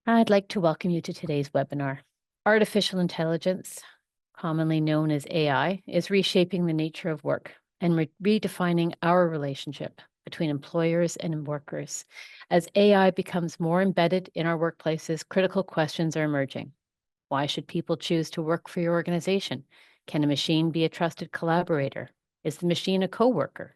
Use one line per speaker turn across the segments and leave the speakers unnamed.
I'd like to welcome you to today's webinar. Artificial intelligence, commonly known as AI, is reshaping the nature of work and redefining our relationship between employers and workers. As AI becomes more embedded in our workplaces, critical questions are emerging. Why should people choose to work for your organization? Can a machine be a trusted collaborator? Is the machine a coworker?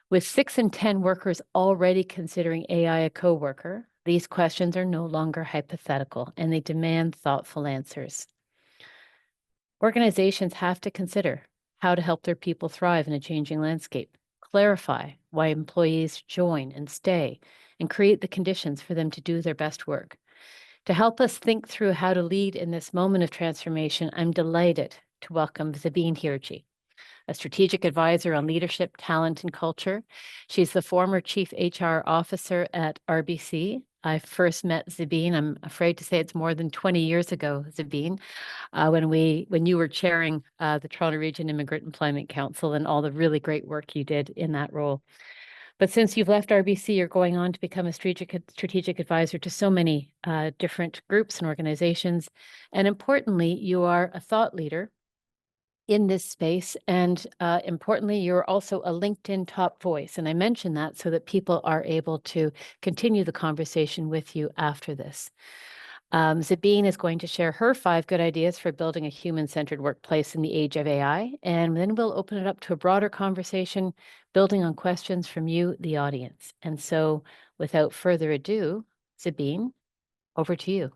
With 6 in 10 workers already considering AI a coworker, these questions are no longer hypothetical and they demand thoughtful answers. Organizations have to consider how to help their people thrive in a changing landscape, clarify why employees join and stay, and create the conditions for them to do their best work. To help us think through how to lead in this moment of transformation, I'm delighted to welcome Zabine Hirji, a strategic advisor on leadership, talent, and culture. She's the former chief HR officer at RBC. I first met Zabine, I'm afraid to say it's more than 20 years ago, Zabine, when you were chairing the Toronto Region Immigrant Employment Council and all the really great work you did in that role. But since you've left RBC, you're going on to become a strategic advisor to so many different groups and organizations. And importantly, you are a thought leader in this space. And importantly, you're also a LinkedIn top voice. And I mention that so that people are able to continue the conversation with you after this. Zabine is going to share her 5 good ideas for building a human-centered workplace in the age of AI, and then we'll open it up to a broader conversation, building on questions from you, the audience. And so, without further ado, Zabine, over to you.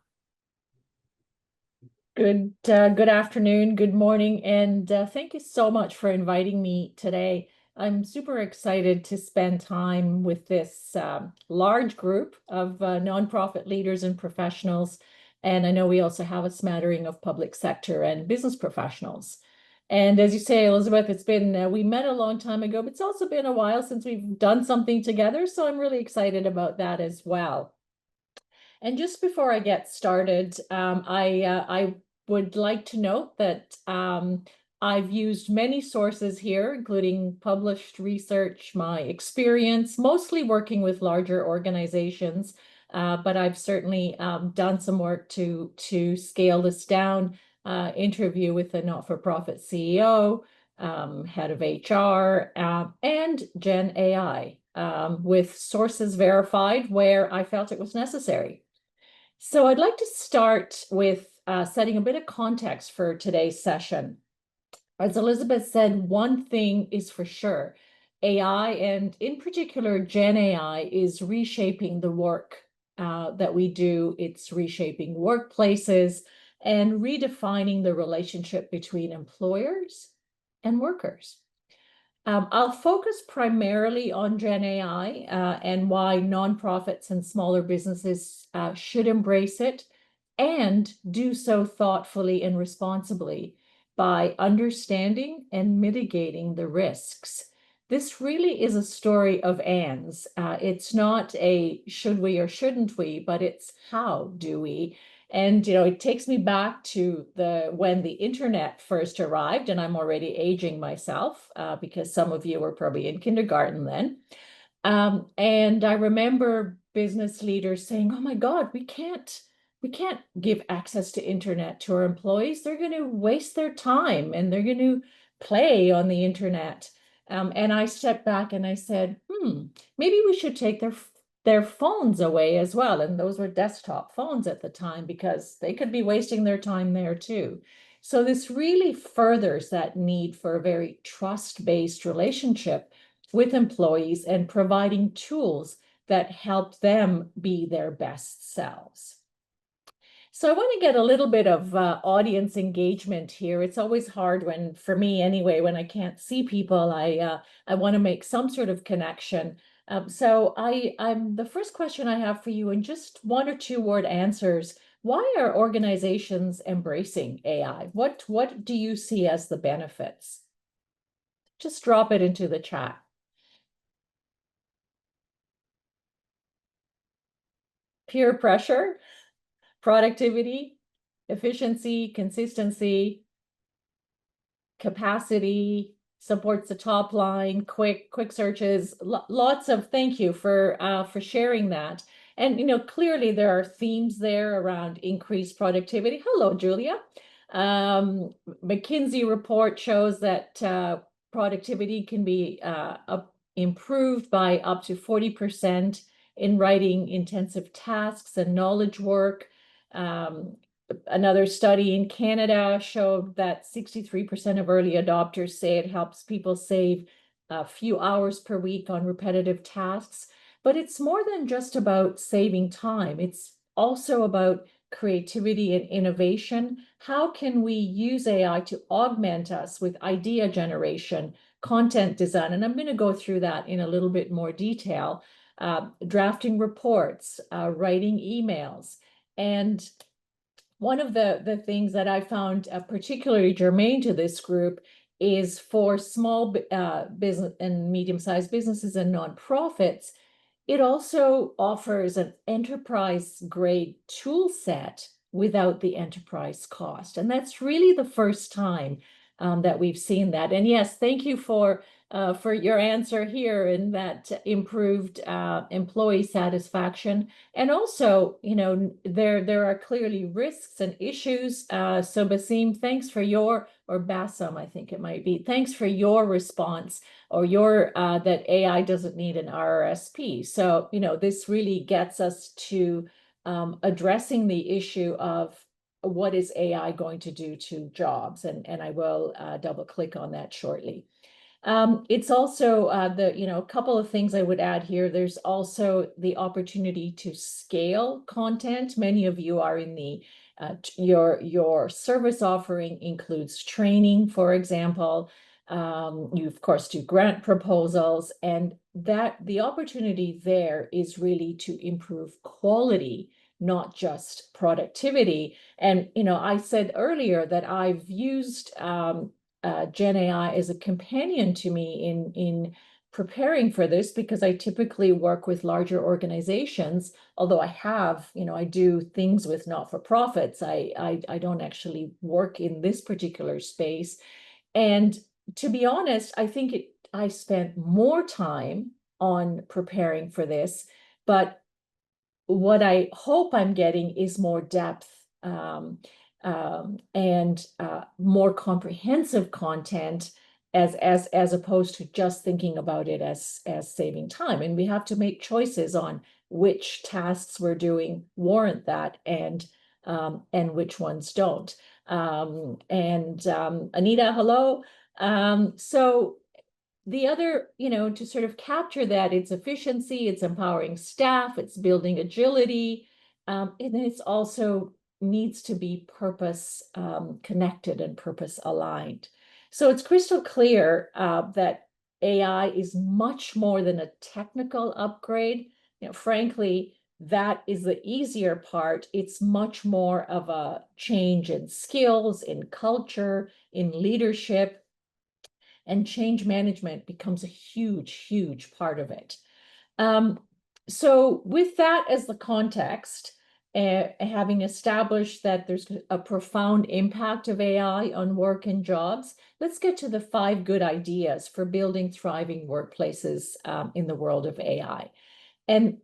Good afternoon, good morning, and thank you so much for inviting me today. I'm super excited to spend time with this large group of nonprofit leaders and professionals. And I know we also have a smattering of public sector and business professionals. And as you say, Elizabeth, it's been, we met a long time ago, but it's also been a while since we've done something together. So I'm really excited about that as well. And just before I get started, I would like to note that I've used many sources here, including published research, my experience, mostly working with larger organizations, but I've certainly done some work to scale this down, interview with a not-for-profit CEO, head of HR, and Gen AI, with sources verified where I felt it was necessary. So I'd like to start with setting a bit of context for today's session. As Elizabeth said, one thing is for sure. AI, and in particular Gen AI, is reshaping the work that we do. It's reshaping workplaces and redefining the relationship between employers and workers. I'll focus primarily on Gen AI and why nonprofits and smaller businesses should embrace it and do so thoughtfully and responsibly by understanding and mitigating the risks. This really is a story of ands. It's not a should we or shouldn't we, but it's how do we. And it takes me back to when the internet first arrived, and I'm already aging myself because some of you were probably in kindergarten then. And I remember business leaders saying, "Oh my God, we can't give access to internet to our employees. They're going to waste their time and they're going to play on the internet." And I stepped back and I said, maybe we should take their phones away as well. And those were desktop phones at the time because they could be wasting their time there too. So this really furthers that need for a very trust-based relationship with employees and providing tools that help them be their best selves. So I want to get a little bit of audience engagement here. It's always hard for me anyway, when I can't see people, I want to make some sort of connection. So the first question I have for you, in just 1 or 2 word answers, why are organizations embracing AI? What do you see as the benefits? Just drop it into the chat. Peer pressure, productivity, efficiency, consistency, capacity, supports the top line, quick searches, lots of thank you for sharing that. And, clearly there are themes there around increased productivity. Hello, Julia. McKinsey report shows that productivity can be improved by up to 40% in writing intensive tasks and knowledge work. Another study in Canada showed that 63% of early adopters say it helps people save a few hours per week on repetitive tasks. But it's more than just about saving time. It's also about creativity and innovation. How can we use AI to augment us with idea generation, content design? And I'm going to go through that in a little bit more detail. Drafting reports, writing emails. And one of the things that I found particularly germane to this group is for small business and medium-sized businesses and nonprofits. It also offers an enterprise-grade tool set without the enterprise cost. And that's really the first time that we've seen that. And yes, thank you for your answer here in that improved employee satisfaction. And also, there are clearly risks and issues. So Basim, thanks for your, or Bassam, I think it might be, thanks for your response, or your that AI doesn't need an RRSP. So, this really gets us to addressing the issue of what is AI going to do to jobs, and I will double click on that shortly. It's also a couple of things I would add here. There's also the opportunity to scale content. Many of you are in the your service offering includes training, for example. You of course do grant proposals, and that the opportunity there is really to improve quality, not just productivity. And I said earlier that I've used Gen AI as a companion to me in preparing for this, because I typically work with larger organizations. Although I do things with not-for-profits, I don't actually work in this particular space. And to be honest, I think I spent more time on preparing for this, but what I hope I'm getting is more depth and more comprehensive content, as opposed to just thinking about it as saving time. And we have to make choices on which tasks we're doing warrant that, and which ones don't. Anita, hello. So the other, to sort of capture that, it's efficiency, it's empowering staff, it's building agility, and it's also needs to be purpose connected and purpose aligned. So it's crystal clear that AI is much more than a technical upgrade. Frankly, that is the easier part. It's much more of a change in skills, in culture, in leadership, and change management becomes a huge, huge part of it. So with that as the context, having established that there's a profound impact of AI on work and jobs, let's get to the 5 good ideas for building thriving workplaces in the world of AI. And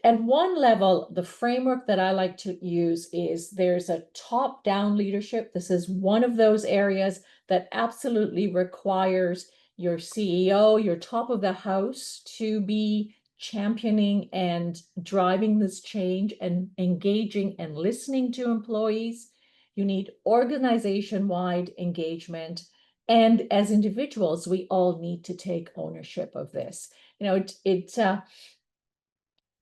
at one level, the framework that I like to use is there's a top-down leadership. This is one of those areas that absolutely requires your CEO, your top of the house, to be championing and driving this change and engaging and listening to employees. You need organization-wide engagement. And as individuals, we all need to take ownership of this. It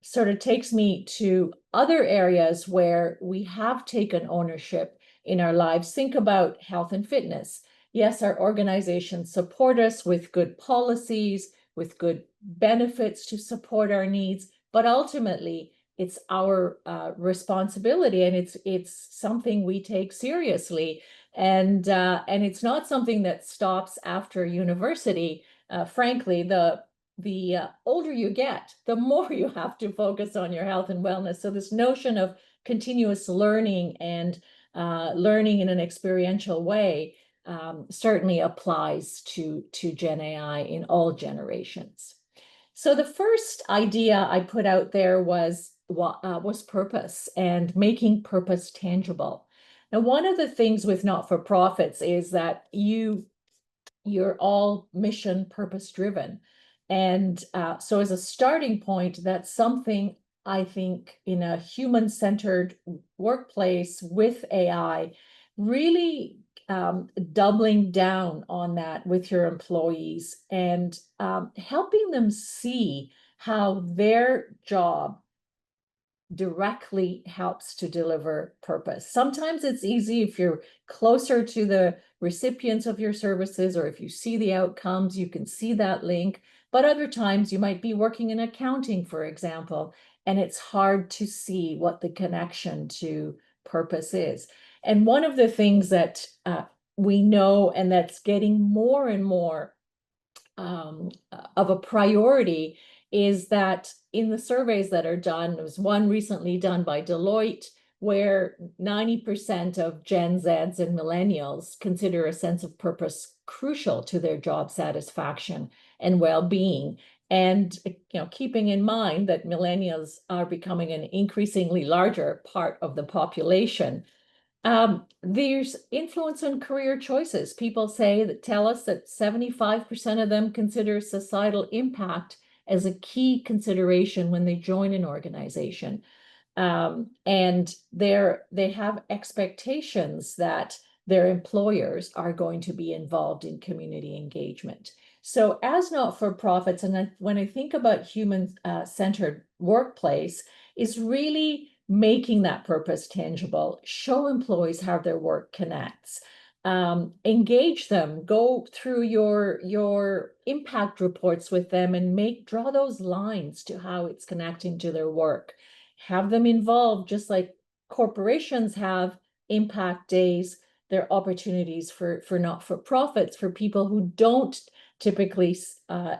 sort of takes me to other areas where we have taken ownership in our lives. Think about health and fitness. Yes, our organizations support us with good policies, with good benefits to support our needs, but ultimately it's our responsibility, and it's something we take seriously. And it's not something that stops after university. Frankly, the older you get, the more you have to focus on your health and wellness. So this notion of continuous learning and learning in an experiential way certainly applies to Gen AI in all generations. So the first idea I put out there was was purpose and making purpose tangible. Now, one of the things with not-for-profits is that you're all mission purpose driven. And so as a starting point, that's something I think in a human-centered workplace with AI, really doubling down on that with your employees and helping them see how their job directly helps to deliver purpose. Sometimes it's easy if you're closer to the recipients of your services, or if you see the outcomes, you can see that link. But other times you might be working in accounting, for example, and it's hard to see what the connection to purpose is. And one of the things that we know, and that's getting more and more of a priority, is that in the surveys that are done, there was one recently done by Deloitte, where 90% of Gen Zs and millennials consider a sense of purpose crucial to their job satisfaction and well-being. And keeping in mind that millennials are becoming an increasingly larger part of the population, there's influence on career choices. People tell us that 75% of them consider societal impact as a key consideration when they join an organization. And they have expectations that their employers are going to be involved in community engagement. So as not-for-profits, and when I think about human-centered workplace, is really making that purpose tangible, show employees how their work connects, engage them, go through your impact reports with them and draw those lines to how it's connecting to their work. Have them involved, just like corporations have impact days. There are opportunities for not-for-profits, for people who don't typically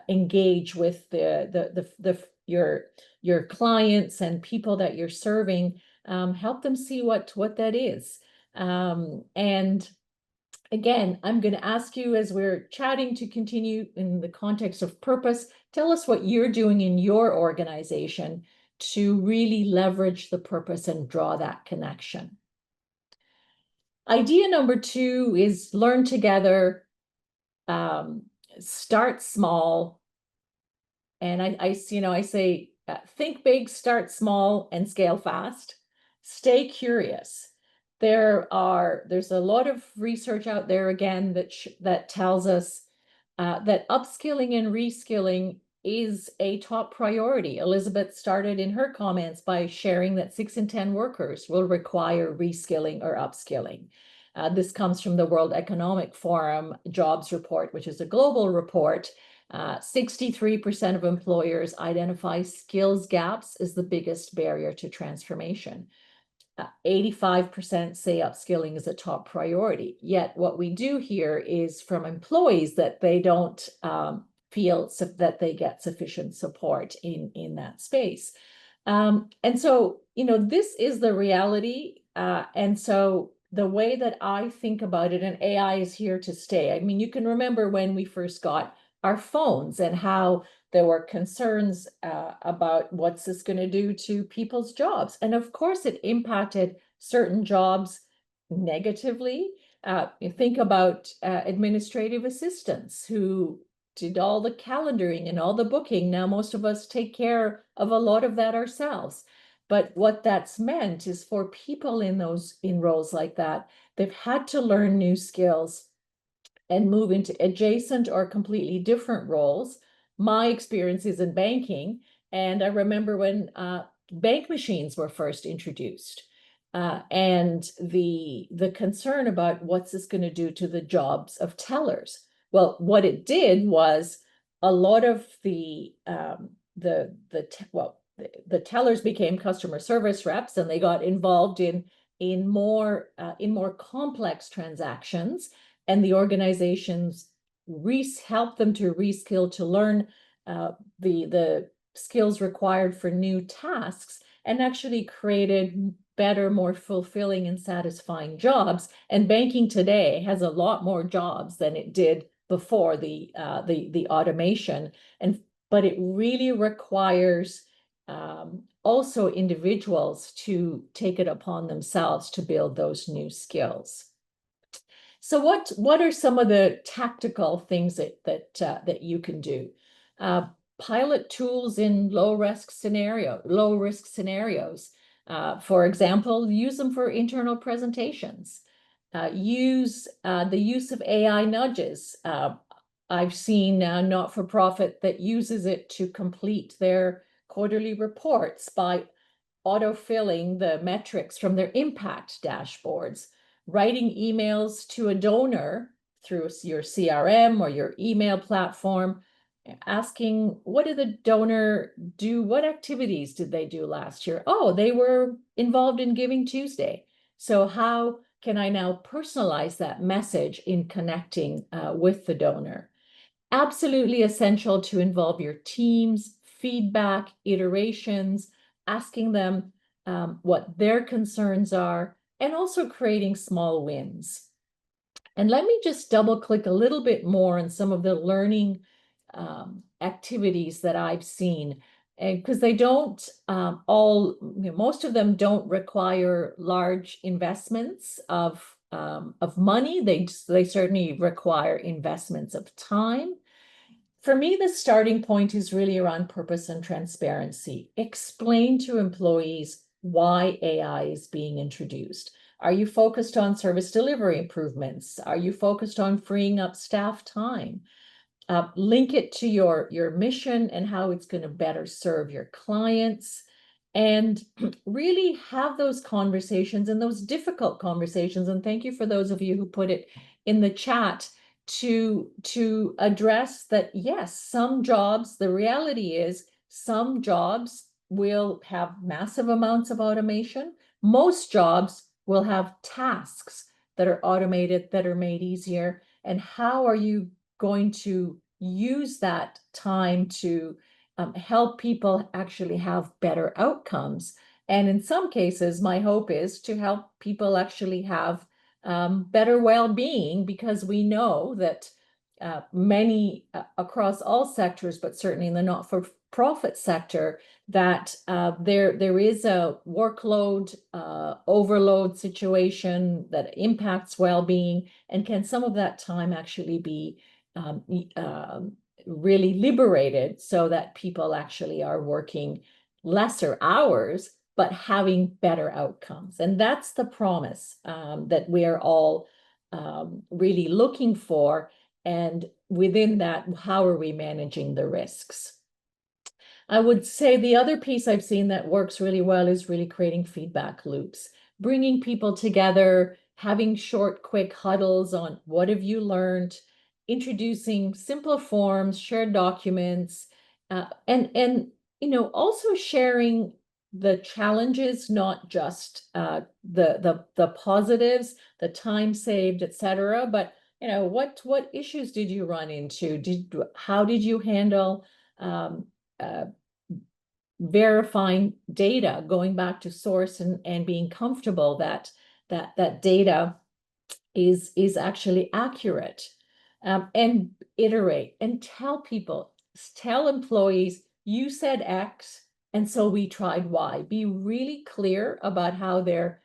engage with your clients and people that you're serving. Help them see what that is. And again, I'm going to ask you, as we're chatting, to continue in the context of purpose. Tell us what you're doing in your organization to really leverage the purpose and draw that connection. Idea number 2 is learn together, start small. And I say, think big, start small, and scale fast. Stay curious. There's a lot of research out there, again, that tells us that upskilling and reskilling is a top priority. Elizabeth started in her comments by sharing that 6 in 10 workers will require reskilling or upskilling. This comes from the World Economic Forum Jobs Report, which is a global report. 63% of employers identify skills gaps as the biggest barrier to transformation. 85% say upskilling is a top priority. Yet what we do hear is from employees that they don't feel that they get sufficient support in that space. And so, this is the reality. And so the way that I think about it, and AI is here to stay. I mean, you can remember when we first got our phones and how there were concerns about what's this going to do to people's jobs. And of course, it impacted certain jobs negatively. You think about administrative assistants who did all the calendaring and all the booking. Now, most of us take care of a lot of that ourselves. But what that's meant is for people in roles like that, they've had to learn new skills and move into adjacent or completely different roles. My experience is in banking, and I remember when bank machines were first introduced, and the concern about what's this going to do to the jobs of tellers. Well, what it did was a lot of the tellers became customer service reps, and they got involved in more complex transactions. And the organizations help them to reskill, to learn the skills required for new tasks, and actually created better, more fulfilling and satisfying jobs. And banking today has a lot more jobs than it did before the automation. But it really requires also individuals to take it upon themselves to build those new skills. So what are some of the tactical things that you can do? Pilot tools in low risk scenarios. For example, use them for internal presentations. Use the use of AI nudges. I've seen not-for-profit that uses it to complete their quarterly reports by autofilling the metrics from their impact dashboards, writing emails to a donor through your CRM or your email platform, asking, what did the donor do? What activities did they do last year? Oh, they were involved in Giving Tuesday. So how can I now personalize that message in connecting with the donor? Absolutely essential to involve your teams, feedback, iterations, asking them what their concerns are, and also creating small wins. And let me just double click a little bit more on some of the learning activities that I've seen, because they don't most of them don't require large investments of money. They certainly require investments of time. For me, the starting point is really around purpose and transparency. Explain to employees why AI is being introduced. Are you focused on service delivery improvements? Are you focused on freeing up staff time? Link it to your mission and how it's going to better serve your clients. And really have those conversations and those difficult conversations. And thank you for those of you who put it in the chat to address that, yes, some jobs, the reality is some jobs will have massive amounts of automation. Most jobs will have tasks that are automated, that are made easier. And how are you going to use that time to help people actually have better outcomes? And in some cases, my hope is to help people actually have better well-being, because we know that many across all sectors, but certainly in the not-for-profit sector, that there is a workload overload situation that impacts well-being. And can some of that time actually be really liberated so that people actually are working lesser hours, but having better outcomes? And that's the promise that we are all really looking for. And within that, how are we managing the risks? I would say the other piece I've seen that works really well is really creating feedback loops, bringing people together, having short, quick huddles on what have you learned, introducing simple forms, shared documents, and also sharing the challenges, not just the positives, the time saved, etc. But what issues did you run into? How did you handle verifying data, going back to source and being comfortable that data is actually accurate, and iterate and tell employees, you said X, and so we tried Y. Be really clear about how their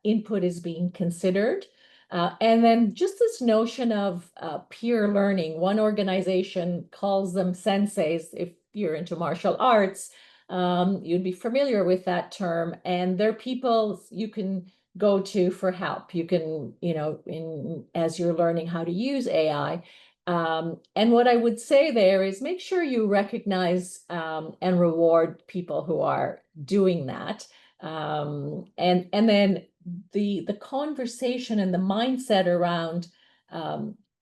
input is being considered. And then just this notion of peer learning. One organization calls them senseis. If you're into martial arts, you'd be familiar with that term. And they're people you can go to for help. You can, as you're learning how to use AI. And what I would say there is make sure you recognize and reward people who are doing that. And then the conversation and the mindset around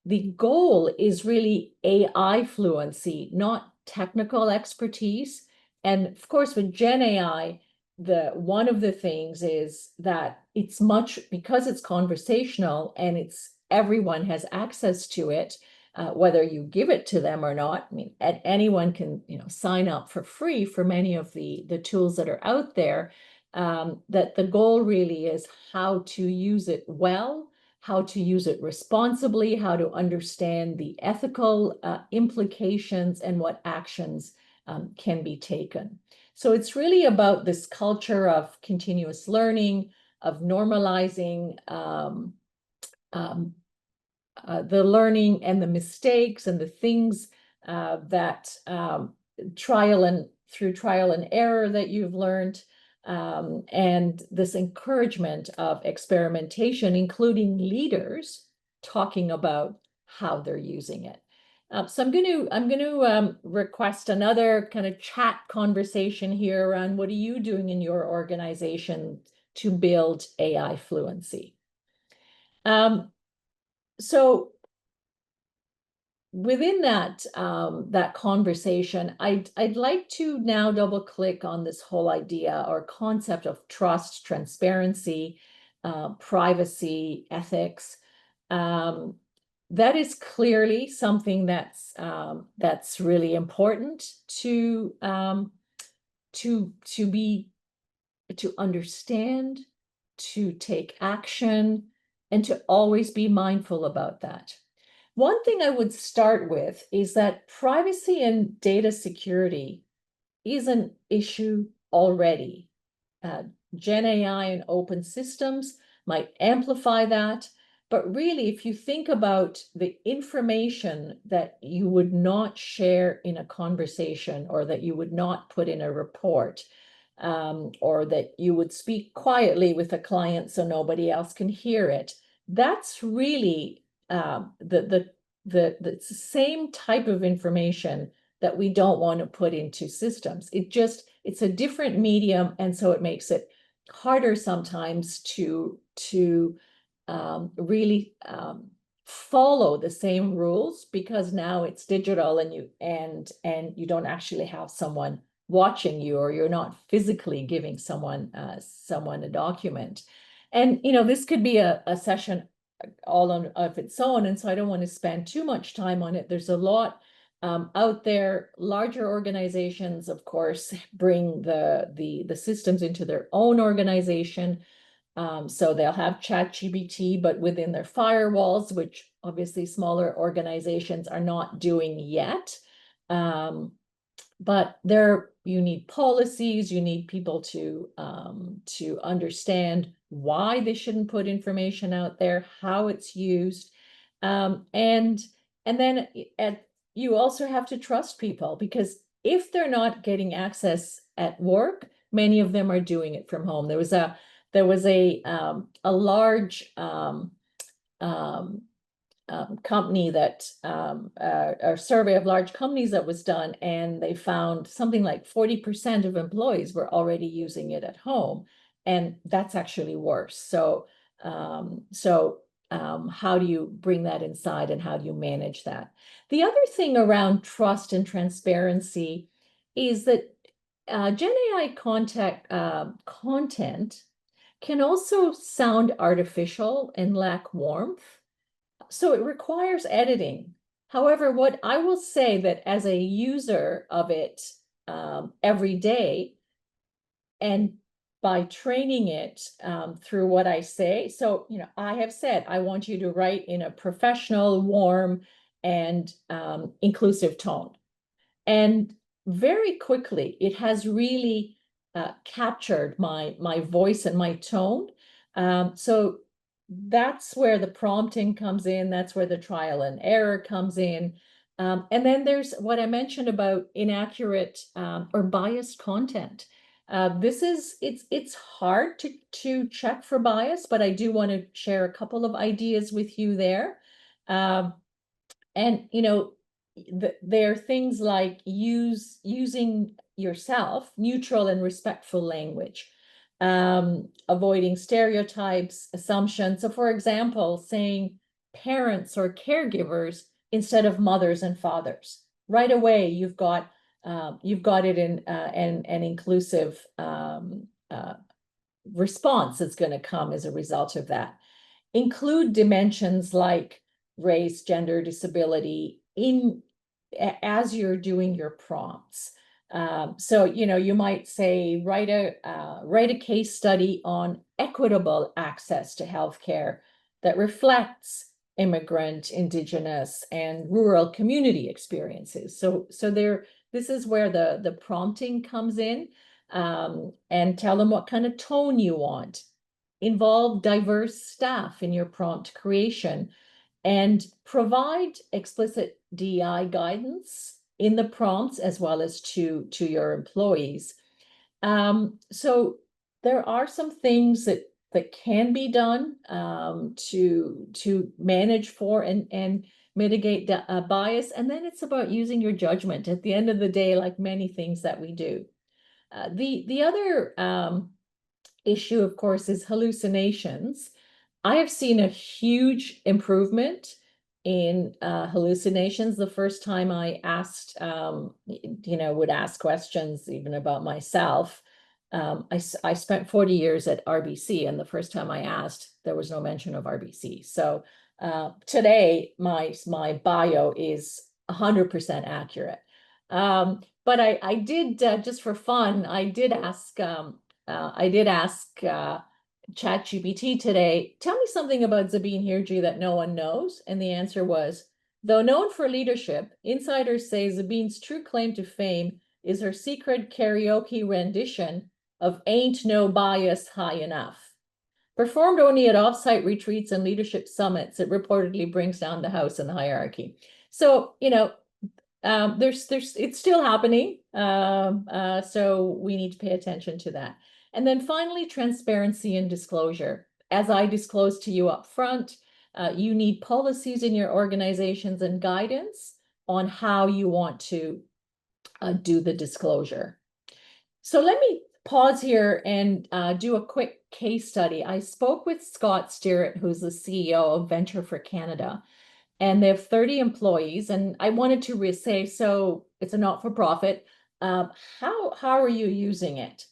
the goal is really AI fluency, not technical expertise. And of course, with Gen AI, one of the things is that it's because it's conversational and everyone has access to it, whether you give it to them or not. I mean, anyone can sign up for free for many of the tools that are out there. That the goal really is how to use it well, how to use it responsibly, how to understand the ethical implications and what actions can be taken. So it's really about this culture of continuous learning, of normalizing um, the learning and the mistakes and the things that through trial and error that you've learned, and this encouragement of experimentation, including leaders talking about how they're using it. So I'm going to request another kind of chat conversation here around what are you doing in your organization to build AI fluency. So within that that conversation, I'd like to now double click on this whole idea or concept of trust, transparency, privacy, ethics. That is clearly something that's really important to understand, to take action, and to always be mindful about that. One thing I would start with is that privacy and data security is an issue already. Gen AI and open systems might amplify that. But really, if you think about the information that you would not share in a conversation or that you would not put in a report, or that you would speak quietly with a client so nobody else can hear it, that's really the same type of information that we don't want to put into systems. It's a different medium, and so it makes it harder sometimes to really follow the same rules, because now it's digital and you don't actually have someone watching you, or you're not physically giving someone a document. And this could be a session all on of its own, and so I don't want to spend too much time on it. There's a lot out there. Larger organizations, of course, bring the systems into their own organization. So they'll have ChatGPT, but within their firewalls, which obviously smaller organizations are not doing yet. But you need policies, you need people to understand why they shouldn't put information out there, how it's used, and then you also have to trust people, because if they're not getting access at work, many of them are doing it from home. There was a large company that a survey of large companies that was done, and they found something like 40% of employees were already using it at home, and that's actually worse. So how do you bring that inside, and how do you manage that? The other thing around trust and transparency is that Gen AI content can also sound artificial and lack warmth. So it requires editing. However, what I will say that as a user of it every day, and by training it through what I say, so I have said, I want you to write in a professional, warm, and inclusive tone. And very quickly, it has really captured my voice and my tone. So that's where the prompting comes in. That's where the trial and error comes in. And then there's what I mentioned about inaccurate or biased content. It's hard to check for bias, but I do want to share a couple of ideas with you there. And there are things like using yourself neutral and respectful language, avoiding stereotypes, assumptions. So for example, saying parents or caregivers instead of mothers and fathers. Right away, you've got it in an inclusive response that's going to come as a result of that. Include dimensions like race, gender, disability as you're doing your prompts. So you might say write a case study on equitable access to healthcare that reflects immigrant, Indigenous, and rural community experiences. So this is where the prompting comes in, and tell them what kind of tone you want. Involve diverse staff in your prompt creation, and provide explicit DEI guidance in the prompts as well as to your employees. So there are some things that can be done to manage for and mitigate bias, and then it's about using your judgment at the end of the day, like many things that we do. The other issue, of course, is hallucinations. I have seen a huge improvement in hallucinations. The first time I asked, would ask questions even about myself. I spent 40 years at RBC, and the first time I asked, there was no mention of RBC. So today, my bio is 100% accurate. But I did, just for fun, I did ask ChatGPT today, tell me something about Zabine Hirji that no one knows. And the answer was, though known for leadership, insiders say Zabine's true claim to fame is her secret karaoke rendition of Ain't No Bias High Enough. Performed only at offsite retreats and leadership summits, it reportedly brings down the house in the hierarchy. So, it's still happening. So we need to pay attention to that. And then finally, transparency and disclosure. As I disclosed to you up front, you need policies in your organizations and guidance on how you want to do the disclosure. So let me pause here and do a quick case study. I spoke with Scott Stearett, who's the CEO of Venture for Canada, and they have 30 employees. And I wanted to say, so it's a not-for-profit. How are you using it?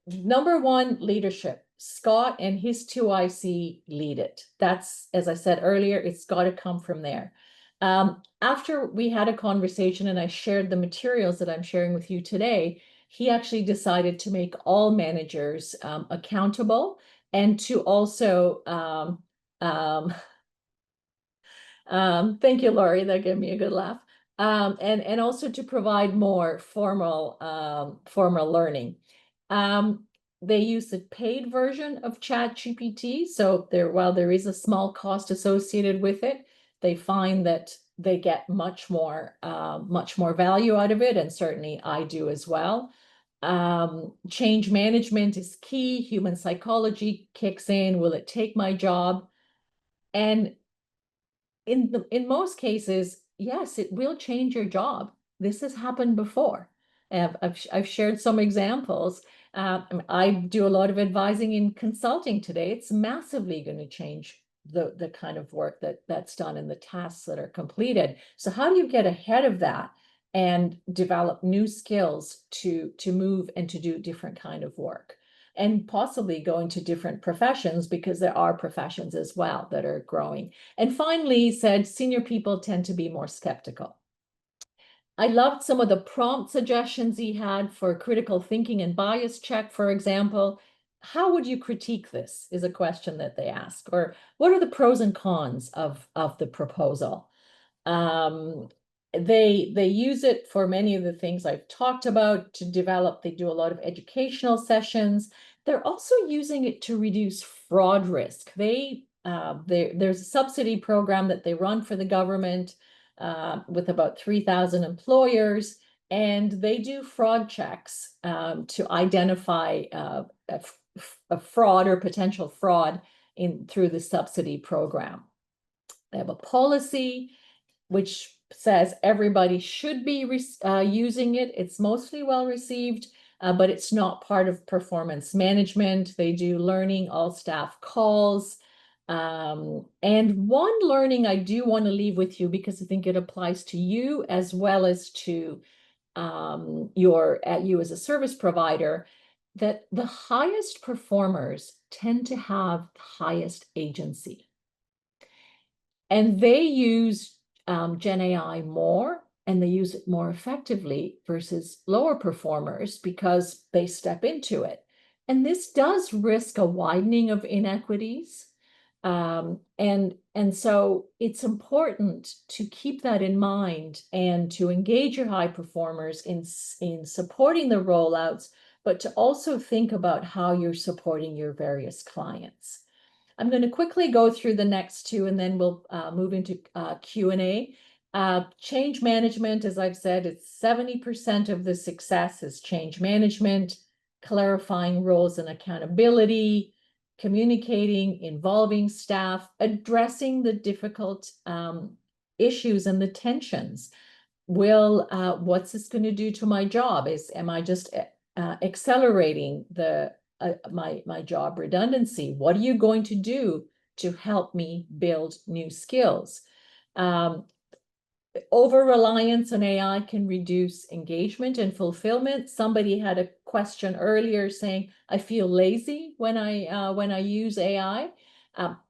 Number one, leadership. Scott and his 2IC lead it. That's, as I said earlier, it's got to come from there. After we had a conversation and I shared the materials that I'm sharing with you today, he actually decided to make all managers accountable, and to also thank you, Laurie, that gave me a good laugh. And also to provide more formal learning. They use the paid version of ChatGPT. So while there is a small cost associated with it, they find that they get much more value out of it. And certainly I do as well. Change management is key. Human psychology kicks in. Will it take my job? And in most cases, yes, it will change your job. This has happened before. I've shared some examples. I do a lot of advising in consulting today. It's massively going to change the kind of work that's done and the tasks that are completed. So how do you get ahead of that and develop new skills to move and to do different kind of work? And possibly go into different professions, because there are professions as well that are growing. And finally, he said, senior people tend to be more skeptical. I loved some of the prompt suggestions he had for critical thinking and bias check, for example. How would you critique this is a question that they ask. Or what are the pros and cons of the proposal? They use it for many of the things I've talked about to develop. They do a lot of educational sessions. They're also using it to reduce fraud risk. There's a subsidy program that they run for the government with about 3,000 employers, and they do fraud checks to identify a fraud or potential fraud through the subsidy program. They have a policy which says everybody should be using it. It's mostly well received, but it's not part of performance management. They do learning, all staff calls. And one learning I do want to leave with you, because I think it applies to you as well as to you as a service provider, that the highest performers tend to have the highest agency. And they use Gen AI more, and they use it more effectively versus lower performers because they step into it. And this does risk a widening of inequities. And And so it's important to keep that in mind and to engage your high performers in supporting the rollouts, but to also think about how you're supporting your various clients. I'm going to quickly go through the next two, and then we'll move into Q&A. Change management, as I've said, it's 70% of the success is change management, clarifying roles and accountability, communicating, involving staff, addressing the difficult issues and the tensions. What's this going to do to my job? Am I just accelerating my job redundancy? What are you going to do to help me build new skills? Over-reliance on AI can reduce engagement and fulfillment. Somebody had a question earlier saying, I feel lazy when I use AI.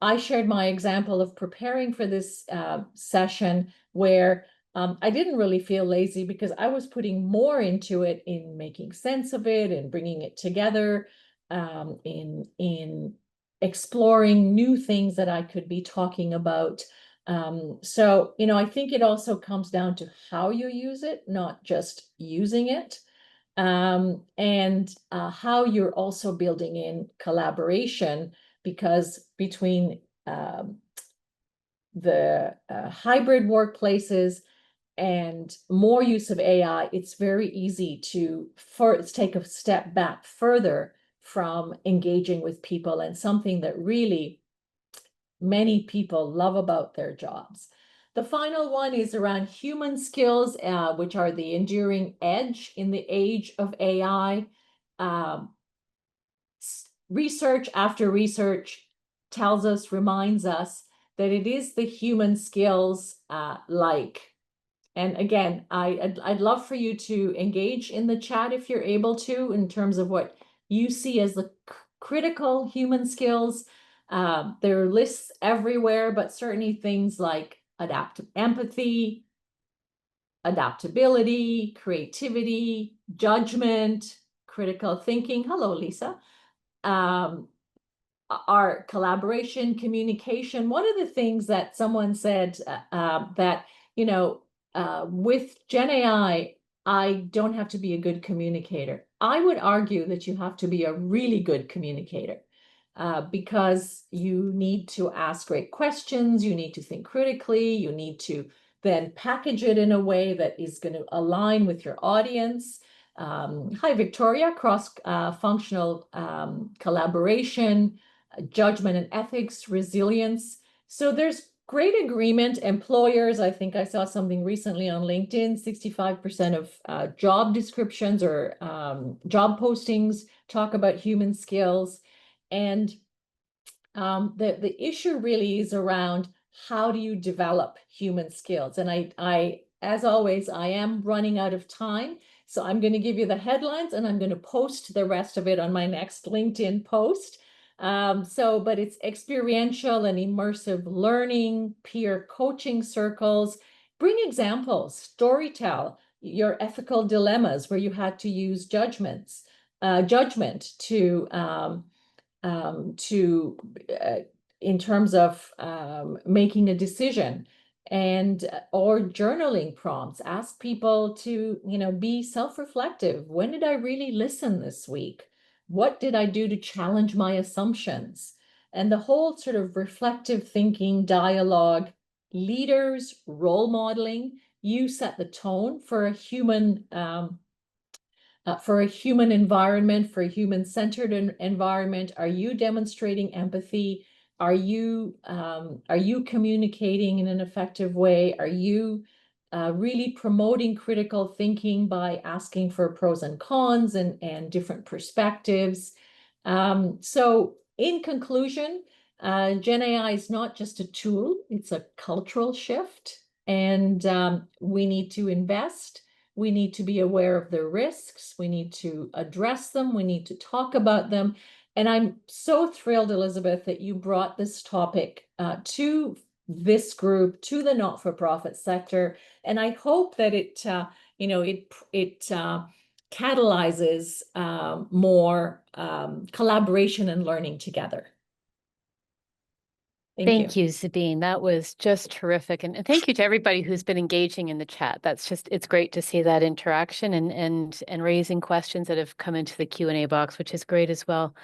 I shared my example of preparing for this session where I didn't really feel lazy because I was putting more into it, in making sense of it and bringing it together, in exploring new things that I could be talking about. So, I think it also comes down to how you use it, not just using it, and how you're also building in collaboration, because between the hybrid workplaces and more use of AI, it's very easy to take a step back further from engaging with people, and something that really many people love about their jobs. The final one is around human skills, which are the enduring edge in the age of AI. Research after research reminds us that it is the human skills, and again, I'd love for you to engage in the chat if you're able to, in terms of what you see as the critical human skills. There are lists everywhere, but certainly things like empathy, adaptability, creativity, judgment, critical thinking. Hello, Lisa. Our collaboration, communication. One of the things that someone said that, with Gen AI, I don't have to be a good communicator. I would argue that you have to be a really good communicator, because you need to ask great questions, you need to think critically, you need to then package it in a way that is going to align with your audience. Hi, Victoria. Cross-functional collaboration, judgment and ethics, resilience. So there's great agreement. Employers, I think I saw something recently on LinkedIn, 65% of job descriptions or job postings talk about human skills. And the issue really is around, how do you develop human skills? And I, as always, I am running out of time. So I'm going to give you the headlines, and I'm going to post the rest of it on my next LinkedIn post. But it's experiential and immersive learning, peer coaching circles, bring examples, storytell your ethical dilemmas where you had to use judgment in terms of making a decision, and or journaling prompts. Ask people to be self-reflective. When did I really listen this week? What did I do to challenge my assumptions? And the whole sort of reflective thinking, dialogue, leaders, role modeling. You set the tone for a human environment, for a human-centered environment. Are you demonstrating empathy? Are you communicating in an effective way? Are you really promoting critical thinking by asking for pros and cons and different perspectives? So in conclusion, Gen AI is not just a tool, it's a cultural shift, and we need to invest. We need to be aware of the risks. We need to address them. We need to talk about them. And I'm so thrilled, Elizabeth, that you brought this topic to this group, to the not-for-profit sector. And I hope that it catalyzes more collaboration and learning together. Thank you.
Thank you, Sabine. That was just terrific. And thank you to everybody who's been engaging in the chat. That's just, it's great to see that interaction and raising questions that have come into the Q&A box, which is great as well.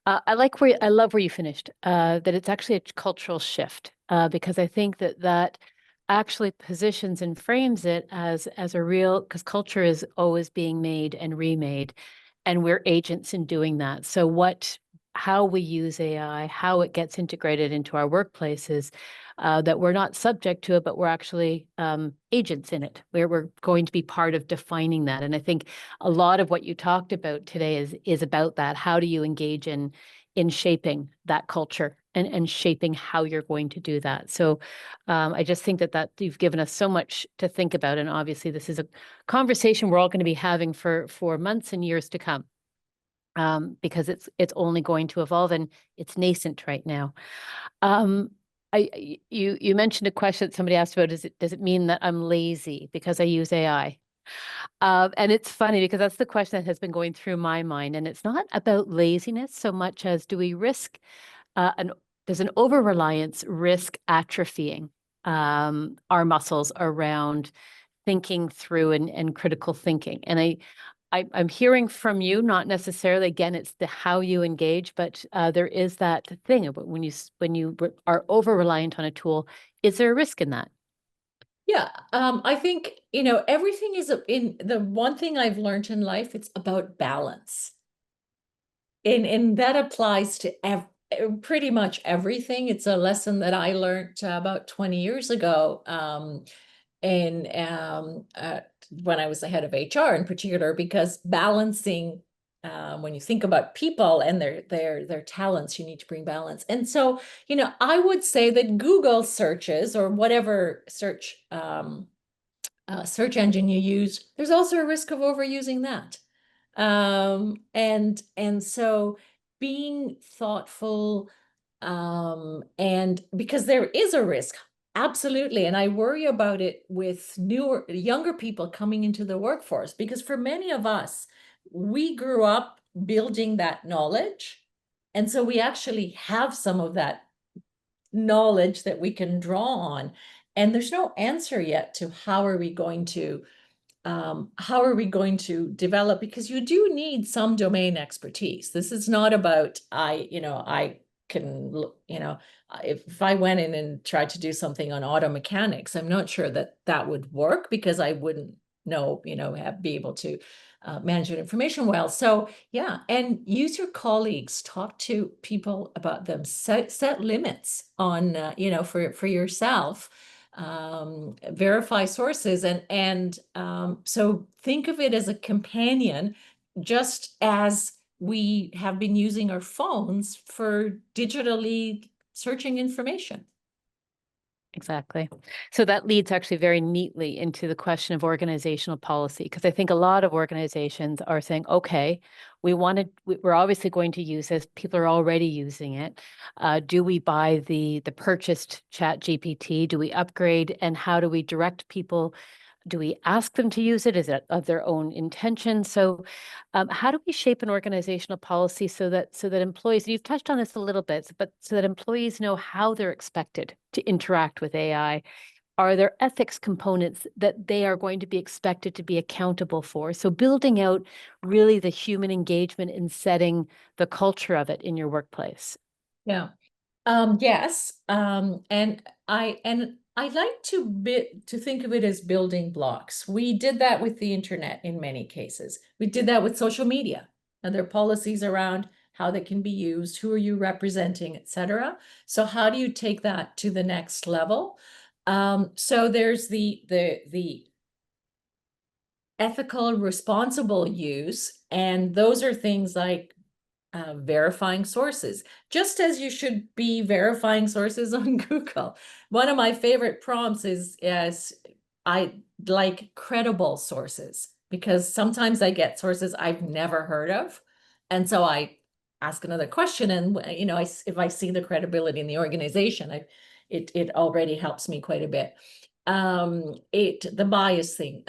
I love where you finished, that it's actually a cultural shift, because I think that that actually positions and frames it as a real, because culture is always being made and remade, and we're agents in doing that. So how we use AI, how it gets integrated into our workplaces, that we're not subject to it, but we're actually agents in it, where we're going to be part of defining that. And I think a lot of what you talked about today is about that. How do you engage in shaping that culture and shaping how you're going to do that? So I just think that you've given us so much to think about. And obviously, this is a conversation we're all going to be having for months and years to come, because it's only going to evolve and it's nascent right now. You mentioned a question that somebody asked about, does it mean that I'm lazy because I use AI? And it's funny because that's the question that has been going through my mind. And it's not about laziness so much as do we risk does an over-reliance risk atrophying our muscles around thinking through and critical thinking? And I'm hearing from you, not necessarily, again, it's the how you engage, but there is that thing about when you are over-reliant on a tool, is there a risk in that?
Yeah, I think, everything is in the one thing I've learned in life, it's about balance. And that applies to pretty much everything. It's a lesson that I learned about 20 years ago. And when I was the head of HR in particular, because balancing, when you think about people and their talents, you need to bring balance. And so, I would say that Google searches or whatever search engine you use, there's also a risk of overusing that. And so being thoughtful, and because there is a risk, absolutely. And I worry about it with younger people coming into the workforce, because for many of us, we grew up building that knowledge. And so we actually have some of that knowledge that we can draw on. And there's no answer yet to how are we going to develop, because you do need some domain expertise. This is not about I can if I went in and tried to do something on auto mechanics, I'm not sure that that would work, because I wouldn't know, be able to manage that information well. So yeah, and use your colleagues, talk to people about them, set limits on for yourself, verify sources, and so think of it as a companion, just as we have been using our phones for digitally searching information.
Exactly. So that leads actually very neatly into the question of organizational policy, because I think a lot of organizations are saying, okay, we're obviously going to use this. People are already using it. Do we buy the purchased Chat GPT? Do we upgrade? And how do we direct people? Do we ask them to use it? Is it of their own intention? So how do we shape an organizational policy so that employees, and you've touched on this a little bit, but so that employees know how they're expected to interact with AI? Are there ethics components that they are going to be expected to be accountable for? So building out really the human engagement in setting the culture of it in your workplace.
Yeah. Yes. I like to think of it as building blocks. We did that with the internet in many cases. We did that with social media, and there are policies around how they can be used, who are you representing, etc. So how do you take that to the next level? So there's the ethical, responsible use, and those are things like verifying sources, just as you should be verifying sources on Google. One of my favorite prompts is I like credible sources, because sometimes I get sources I've never heard of. And so I ask another question, and if I see the credibility in the organization, it already helps me quite a bit. The bias thing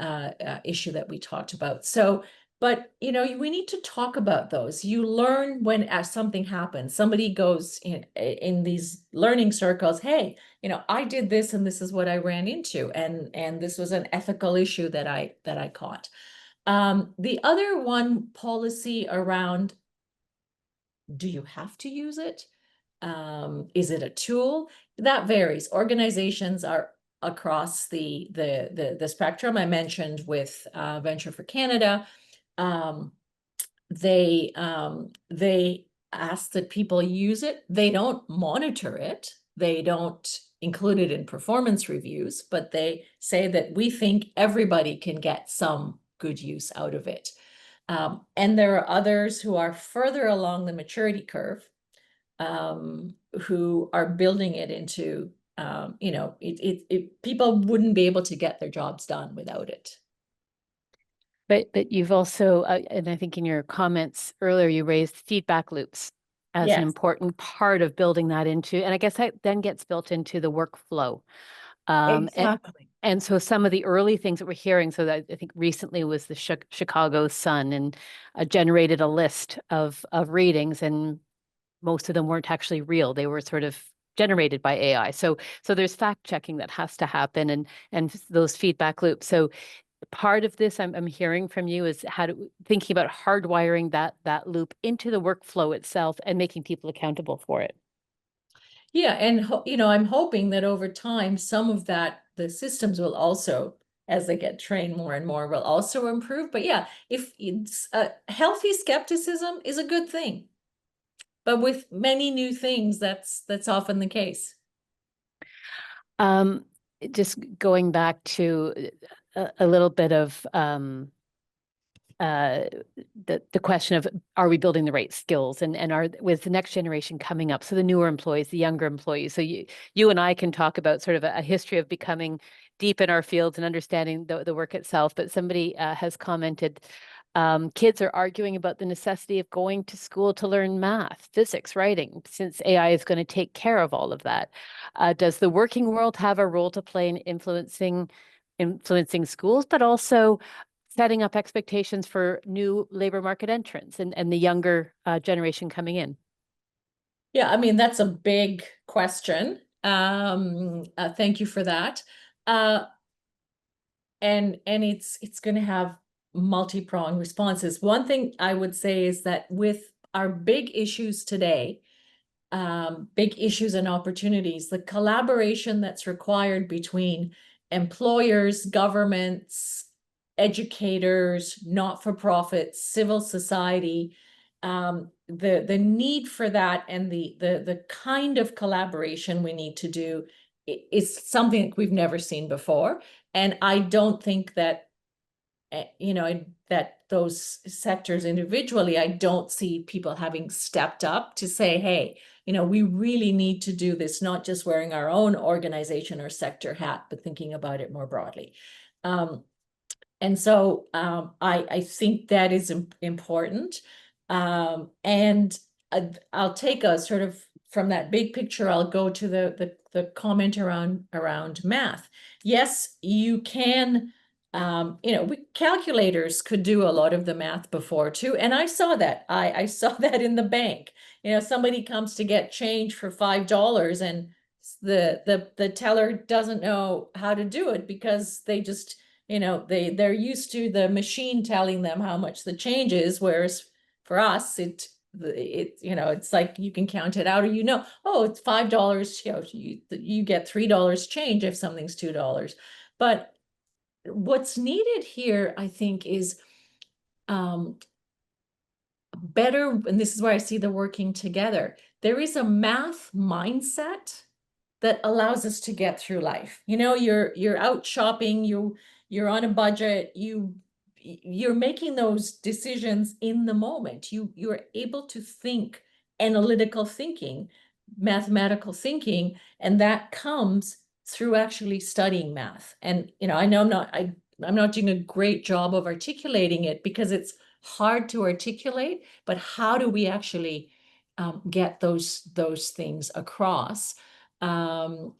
issue that we talked about. So But, we need to talk about those. You learn when something happens. Somebody goes in these learning circles, hey, I did this and this is what I ran into, and this was an ethical issue that I caught. The other one, policy around, do you have to use it? Is it a tool? That varies. Organizations are across the spectrum. I mentioned with Venture for Canada, um, they ask that people use it. They don't monitor it. They don't include it in performance reviews, but they say that we think everybody can get some good use out of it. And there are others who are further along the maturity curve, who are building it into, people wouldn't be able to get their jobs done without it.
But you've also, and I think in your comments earlier, you raised feedback loops as an
Yes,
important part of building that into, and I guess that then gets built into the workflow. Um, and,
exactly.
and so some of the early things that we're hearing, so that I think recently was the Chicago Sun, and generated a list of readings, and most of them weren't actually real. They were sort of generated by AI. So there's fact checking that has to happen, and those feedback loops. So part of this I'm hearing from you is thinking about hardwiring that loop into the workflow itself and making people accountable for it.
Yeah, and I'm hoping that over time, some of that, the systems will also, as they get trained more and more, will also improve. But yeah, if it's healthy skepticism is a good thing, but with many new things, that's often the case.
Um, just going back to a little bit of uh, the question of, are we building the right skills, and are with the next generation coming up, so the newer employees, the younger employees. So you and I can talk about sort of a history of becoming deep in our fields and understanding the work itself. But somebody has commented, kids are arguing about the necessity of going to school to learn math, physics, writing, since AI is going to take care of all of that. Does the working world have a role to play in influencing schools, but also setting up expectations for new labor market entrants and the younger generation coming in?
Yeah, I mean, that's a big question. Thank you for that. Uh, and it's going to have multi-pronged responses. One thing I would say is that with our big issues today, big issues and opportunities, the collaboration that's required between employers, governments, educators, not-for-profits, civil society, the need for that, and the kind of collaboration we need to do is something that we've never seen before. And I don't think that that those sectors individually, I don't see people having stepped up to say, hey, we really need to do this, not just wearing our own organization or sector hat, but thinking about it more broadly. And so I think that is important. And I'll take a sort of, from that big picture, I'll go to the comment around math. Yes, you can, calculators could do a lot of the math before too. And I saw that. I saw that in the bank. Somebody comes to get change for $5, and the teller doesn't know how to do it because they just, they're used to the machine telling them how much the change is, whereas for us, it's like you can count it out, or oh, it's $5. You get $3 change if something's $2. But what's needed here, I think, is better, and this is where I see the working together. There is a math mindset that allows us to get through life. You're out shopping, you're on a budget, you're making those decisions in the moment. You're able to think analytical thinking, mathematical thinking, and that comes through actually studying math. And I know I'm not doing a great job of articulating it because it's hard to articulate, but how do we actually get those things across? And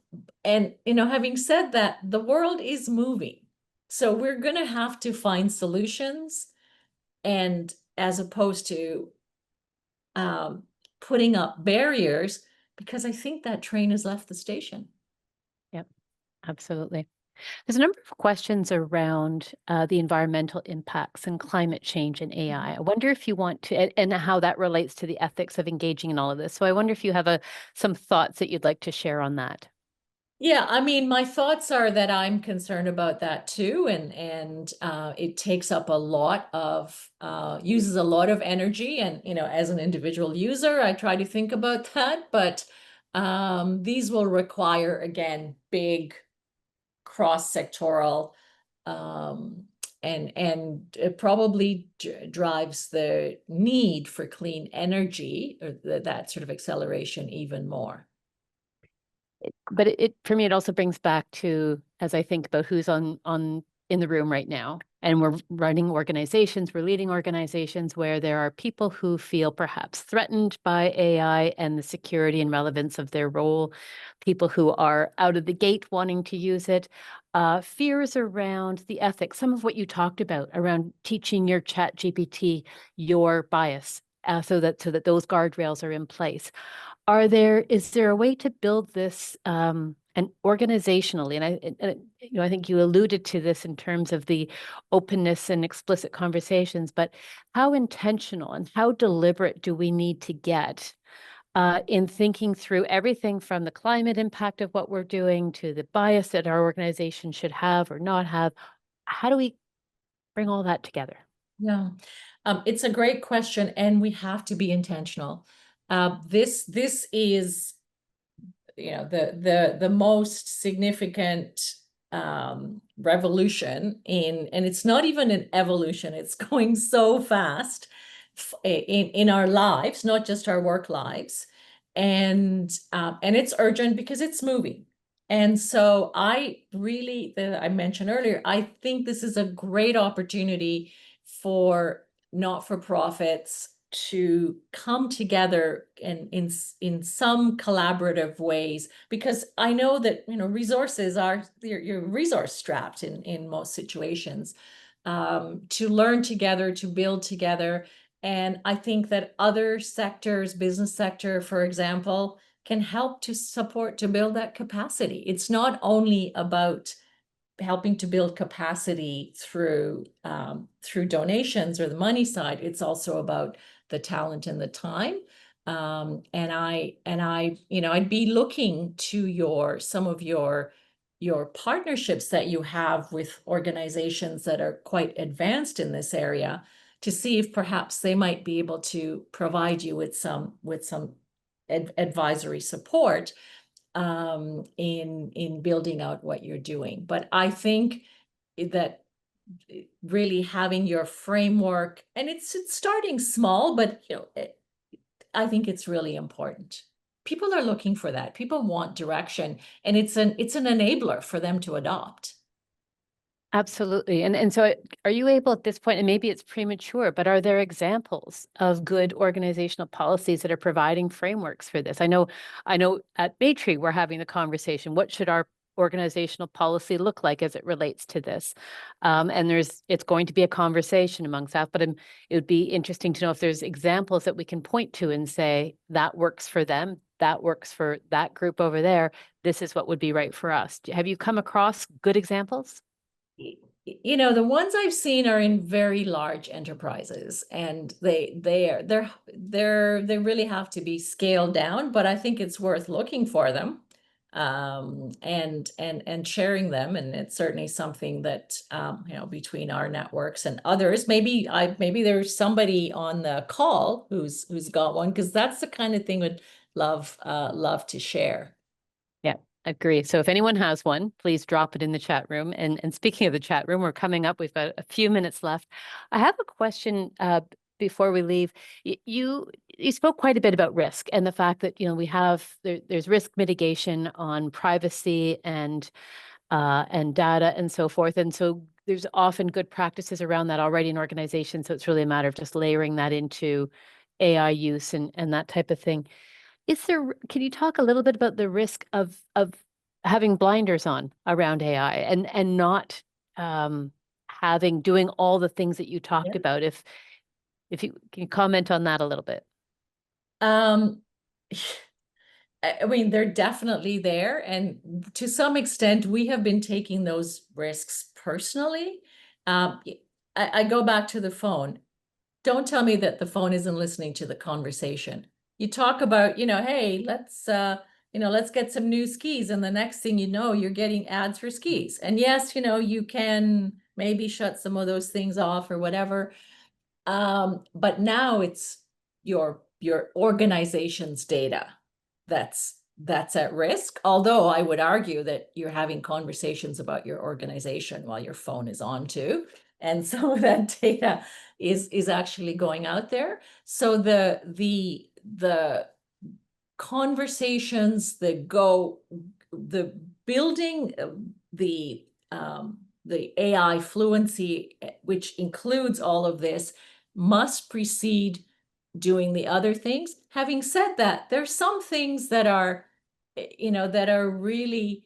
having said that, the world is moving. So we're going to have to find solutions and as opposed to um, putting up barriers, because I think that train has left the station.
Yep, absolutely. There's a number of questions around the environmental impacts and climate change in AI. I wonder if you want to, and how that relates to the ethics of engaging in all of this. So I wonder if you have some thoughts that you'd like to share on that.
Yeah, I mean, my thoughts are that I'm concerned about that too, and it takes up a lot of uses a lot of energy, and as an individual user, I try to think about that, but these will require again big cross-sectoral um, and it probably drives the need for clean energy or that sort of acceleration even more.
But it for me, it also brings back to, as I think about who's on in the room right now, and we're running organizations, we're leading organizations where there are people who feel perhaps threatened by AI and the security and relevance of their role, people who are out of the gate wanting to use it, fears around the ethics, some of what you talked about around teaching your chat GPT your bias, so that those guardrails are in place. Is there a way to build this and organizationally? I think you alluded to this in terms of the openness and explicit conversations, but how intentional and how deliberate do we need to get in thinking through everything from the climate impact of what we're doing to the bias that our organization should have or not have? How do we bring all that together?
Yeah, it's a great question, and we have to be intentional. This is the most significant revolution and it's not even an evolution, it's going so fast in our lives, not just our work lives, and it's urgent because it's moving. And so I mentioned earlier, I think this is a great opportunity for not-for-profits to come together in some collaborative ways, because I know that resources are you're resource strapped in most situations, to learn together, to build together. And I think that other sectors, business sector, for example, can help to support to build that capacity. It's not only about helping to build capacity through donations or the money side. It's also about the talent and the time. I'd be looking to some of your partnerships that you have with organizations that are quite advanced in this area to see if perhaps they might be able to provide you with some advisory support in building out what you're doing. But I think that really having your framework, and it's starting small, but I think it's really important. People are looking for that. People want direction, and it's an enabler for them to adopt.
Absolutely. And so are you able at this point, and maybe it's premature, but are there examples of good organizational policies that are providing frameworks for this? I know at Baytree we're having the conversation. What should our organizational policy look like as it relates to this? And it's going to be a conversation among staff, but it would be interesting to know if there's examples that we can point to and say that works for them, that works for that group over there. This is what would be right for us. Have you come across good examples?
The ones I've seen are in very large enterprises, and they really have to be scaled down, but I think it's worth looking for them, and sharing them. And it's certainly something that between our networks and others, maybe there's somebody on the call who's got one, because that's the kind of thing would love to share.
Yeah, agree. So if anyone has one, please drop it in the chat room. And speaking of the chat room, we're coming up. We've got a few minutes left. I have a question before we leave. You spoke quite a bit about risk and the fact that there's risk mitigation on privacy and data and so forth. And so there's often good practices around that already in organizations. So it's really a matter of just layering that into AI use and that type of thing. Can you talk a little bit about the risk of having blinders on around AI and not doing all the things that you talked
Yeah.
about? If you can comment on that a little bit.
Um, I mean, they're definitely there. And to some extent, we have been taking those risks personally. I go back to the phone. Don't tell me that the phone isn't listening to the conversation. You talk about, hey, let's get some new skis. And the next thing you know, you're getting ads for skis. And yes, you can maybe shut some of those things off or whatever. But now it's your organization's data that's at risk. Although I would argue that you're having conversations about your organization while your phone is on too. And some of that data is actually going out there. So the conversations that go, the building the AI fluency, which includes all of this, must precede doing the other things. Having said that, there's some things that are, that are really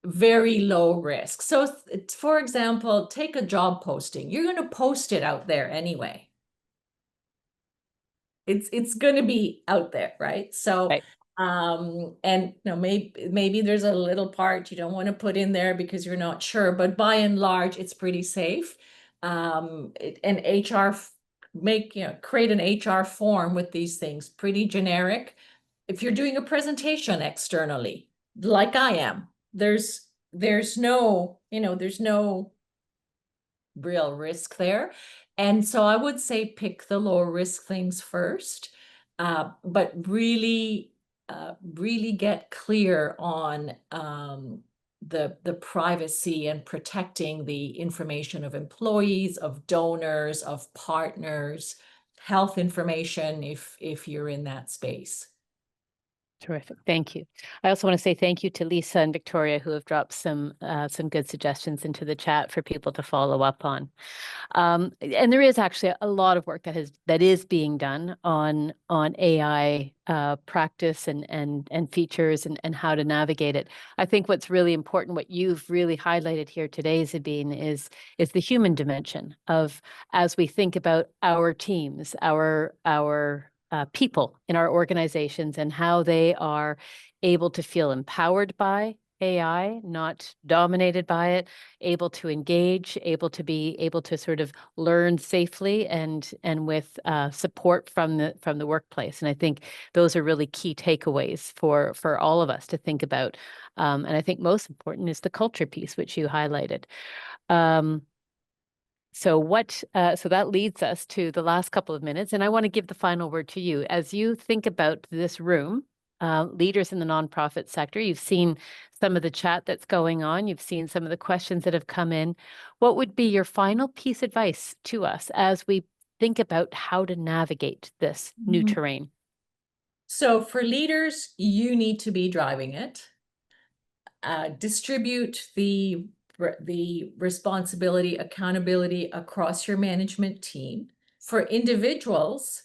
very low risk. So, for example, take a job posting. You're going to post it out there anyway. It's going to be out there, right? So,
Right.
and maybe there's a little part you don't want to put in there because you're not sure, but by and large, it's pretty safe. And HR create an HR form with these things, pretty generic. If you're doing a presentation externally, like I am, there's no real risk there. And so I would say pick the low risk things first, but really get clear on the privacy and protecting the information of employees, of donors, of partners, health information if you're in that space.
Terrific. Thank you. I also want to say thank you to Lisa and Victoria, who have dropped some good suggestions into the chat for people to follow up on. And there is actually a lot of work that is being done on AI practice and features and how to navigate it. I think what's really important, what you've really highlighted here today, Sabine, is the human dimension of, as we think about our teams, our people in our organizations and how they are able to feel empowered by AI, not dominated by it, able to engage, able to sort of learn safely and with support from the workplace. And I think those are really key takeaways for all of us to think about. And I think most important is the culture piece, which you highlighted. So that leads us to the last couple of minutes, and I want to give the final word to you. As you think about this room, leaders in the nonprofit sector, you've seen some of the chat that's going on, you've seen some of the questions that have come in. What would be your final piece of advice to us as we think about how to navigate this new terrain?
So for leaders, you need to be driving it. Distribute the responsibility, accountability across your management team. For individuals,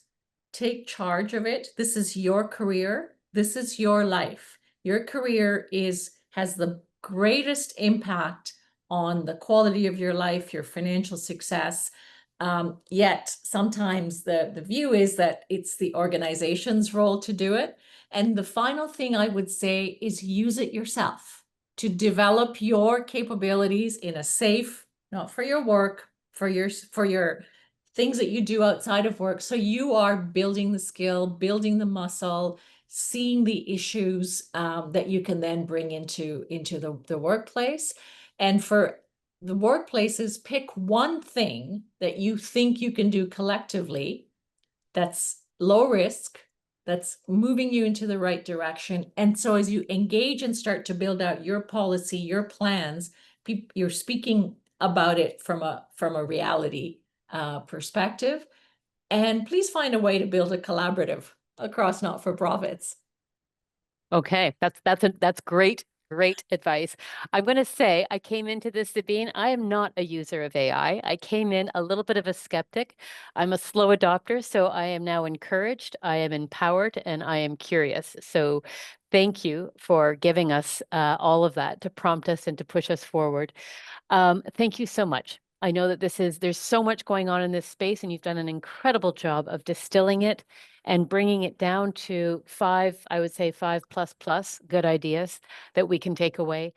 take charge of it. This is your career. This is your life. Your career has the greatest impact on the quality of your life, your financial success. Yet sometimes the view is that it's the organization's role to do it. And the final thing I would say is use it yourself to develop your capabilities in a safe, not for your work, for your things that you do outside of work. So you are building the skill, building the muscle, seeing the issues that you can then bring into the workplace. And for the workplaces, pick one thing that you think you can do collectively that's low risk, that's moving you into the right direction. And so as you engage and start to build out your policy, your plans, you're speaking about it from a reality perspective. And please find a way to build a collaborative across not-for-profits.
Okay, that's great advice. I'm going to say I came into this, Sabine. I am not a user of AI. I came in a little bit of a skeptic. I'm a slow adopter, so I am now encouraged, I am empowered, and I am curious. So thank you for giving us all of that to prompt us and to push us forward. Thank you so much. I know that there's so much going on in this space, and you've done an incredible job of distilling it and bringing it down to 5, I would say 5 plus good ideas that we can take away.